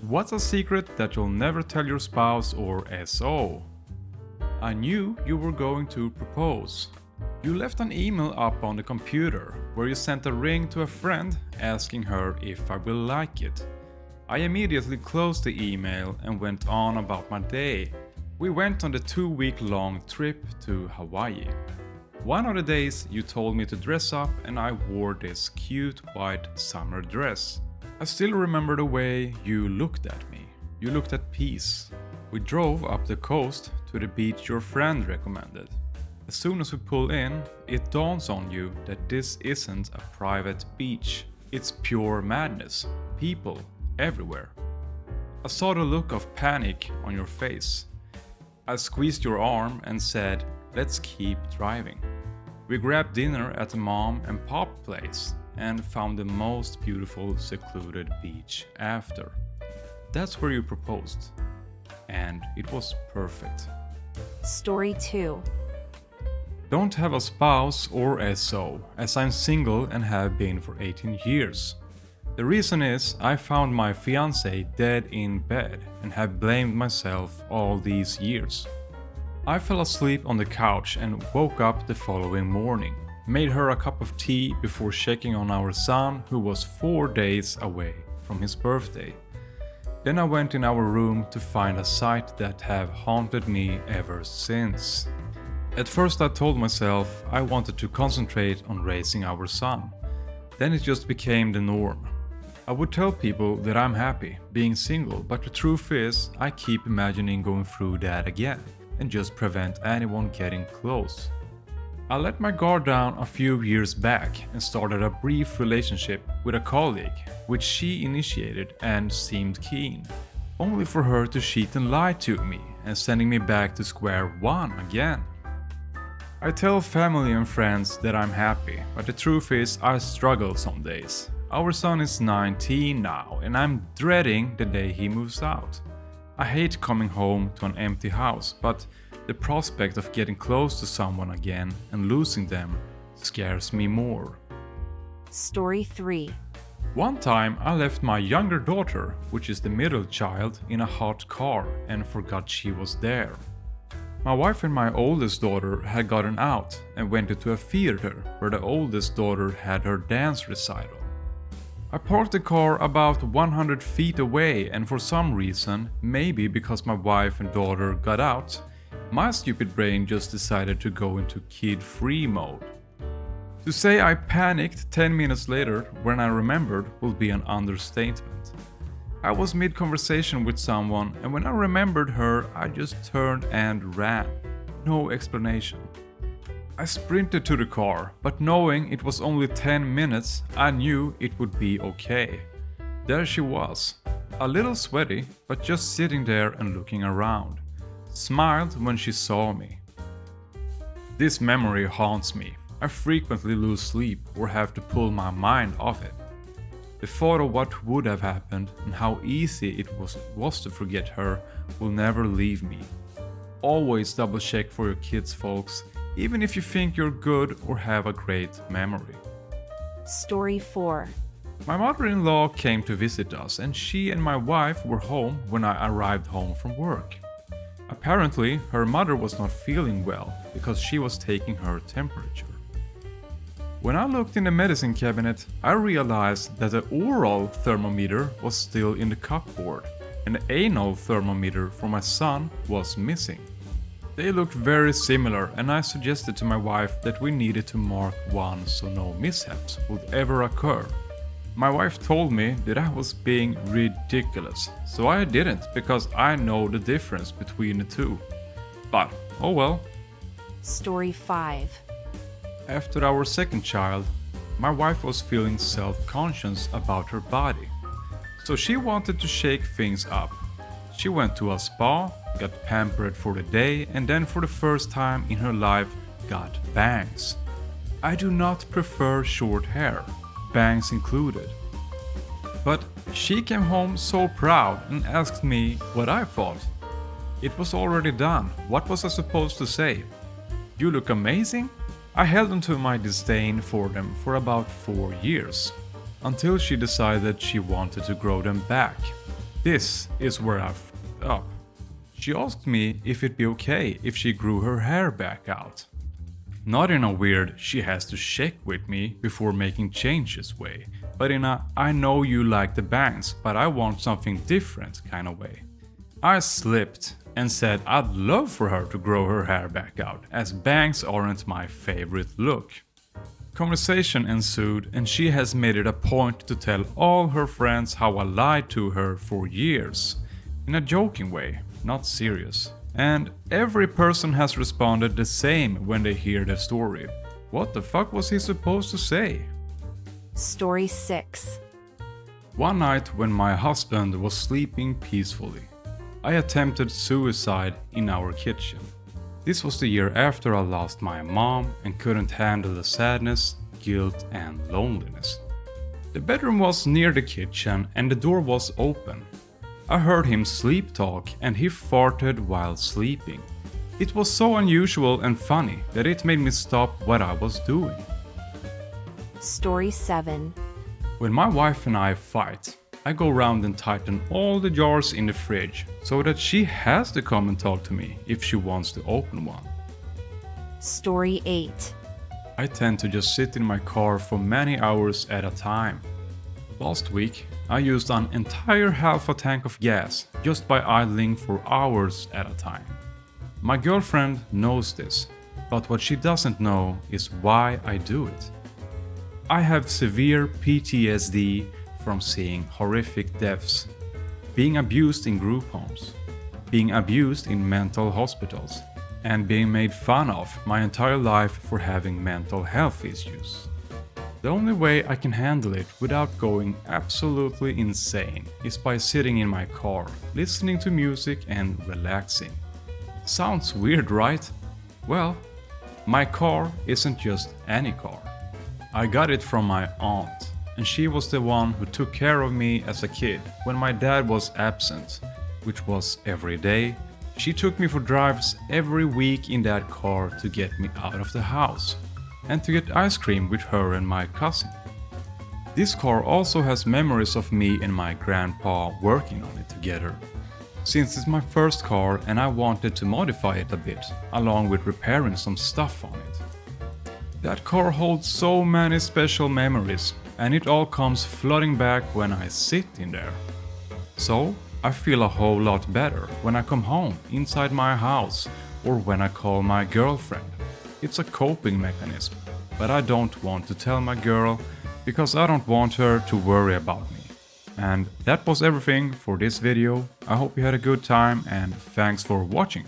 What's a secret that you'll never tell your spouse or SO? I knew you were going to propose. You left an email up on the computer where you sent a ring to a friend asking her if I will like it. I immediately closed the email and went on about my day. We went on the 2-week-long trip to Hawaii. One of the days you told me to dress up and I wore this cute white summer dress. I still remember the way you looked at me. You looked at peace. We drove up the coast to the beach your friend recommended. As soon as we pull in, it dawns on you that this isn't a private beach. It's pure madness. People everywhere. I saw the look of panic on your face. I squeezed your arm and said, "Let's keep driving." We grabbed dinner at the mom and pop place and found the most beautiful secluded beach after. That's where you proposed. And it was perfect. Story 2. Don't have a spouse or SO, as I'm single and have been for 18 years. The reason is I found my fiancée dead in bed and have blamed myself all these years. I fell asleep on the couch and woke up the following morning. Made her a cup of tea before checking on our son who was 4 days away from his birthday. Then I went in our room to find a sight that have haunted me ever since. At first I told myself I wanted to concentrate on raising our son. Then it just became the norm. I would tell people that I'm happy being single, but the truth is I keep imagining going through that again and just prevent anyone getting close. I let my guard down a few years back and started a brief relationship with a colleague, which she initiated and seemed keen, only for her to cheat and lie to me and sending me back to square one again. I tell family and friends that I'm happy, but the truth is I struggle some days. Our son is 19 now and I'm dreading the day he moves out. I hate coming home to an empty house, but the prospect of getting close to someone again and losing them scares me more. Story 3. One time I left my younger daughter, which is the middle child, in a hot car and forgot she was there. My wife and my oldest daughter had gotten out and went into a theater where the oldest daughter had her dance recital. I parked the car about 100 feet away and for some reason, maybe because my wife and daughter got out, my stupid brain just decided to go into kid-free mode. To say I panicked 10 minutes later when I remembered will be an understatement. I was mid-conversation with someone and when I remembered her, I just turned and ran. No explanation. I sprinted to the car, but knowing it was only 10 minutes, I knew it would be okay. There she was, a little sweaty, but just sitting there and looking around. Smiled when she saw me. This memory haunts me. I frequently lose sleep or have to pull my mind off it. The thought of what would have happened and how easy it was to forget her will never leave me. Always double check for your kids, folks, even if you think you're good or have a great memory. Story 4. My mother-in-law came to visit us and she and my wife were home when I arrived home from work. Apparently, her mother was not feeling well because she was taking her temperature. When I looked in the medicine cabinet, I realized that the oral thermometer was still in the cupboard and the anal thermometer for my son was missing. They looked very similar and I suggested to my wife that we needed to mark one so no mishaps would ever occur. My wife told me that I was being ridiculous, so I didn't because I know the difference between the two. But, oh well. Story 5. After our second child, my wife was feeling self-conscious about her body, so she wanted to shake things up. She went to a spa, got pampered for the day, and then for the first time in her life got bangs. I do not prefer short hair, bangs included. But she came home so proud and asked me what I thought. It was already done. What was I supposed to say? You look amazing? I held onto my disdain for them for about 4 years, until she decided she wanted to grow them back. This is where I fucked up. She asked me if it'd be okay if she grew her hair back out. Not in a weird she has to check with me before making changes way, but in a I know you like the bangs but I want something different kind of way. I slipped and said I'd love for her to grow her hair back out, as bangs aren't my favorite look. Conversation ensued and she has made it a point to tell all her friends how I lied to her for years. In a joking way, not serious. And every person has responded the same when they hear the story. What the fuck was he supposed to say? Story 6. One night when my husband was sleeping peacefully, I attempted suicide in our kitchen. This was the year after I lost my mom and couldn't handle the sadness, guilt and loneliness. The bedroom was near the kitchen and the door was open. I heard him sleep talk and he farted while sleeping. It was so unusual and funny that it made me stop what I was doing. Story 7. When my wife and I fight, I go around and tighten all the jars in the fridge so that she has to come and talk to me if she wants to open one. Story 8. I tend to just sit in my car for many hours at a time. Last week, I used an entire half a tank of gas just by idling for hours at a time. My girlfriend knows this, but what she doesn't know is why I do it. I have severe PTSD from seeing horrific deaths, being abused in group homes, being abused in mental hospitals, and being made fun of my entire life for having mental health issues. The only way I can handle it without going absolutely insane is by sitting in my car, listening to music and relaxing. Sounds weird, right? Well, my car isn't just any car. I got it from my aunt, and she was the one who took care of me as a kid when my dad was absent, which was every day. She took me for drives every week in that car to get me out of the house and to get ice cream with her and my cousin. This car also has memories of me and my grandpa working on it together. Since it's my first car and I wanted to modify it a bit, along with repairing some stuff on it. That car holds so many special memories, and it all comes flooding back when I sit in there. So, I feel a whole lot better when I come home inside my house or when I call my girlfriend. It's a coping mechanism, but I don't want to tell my girl because I don't want her to worry about me. And that was everything for this video. I hope you had a good time and thanks for watching.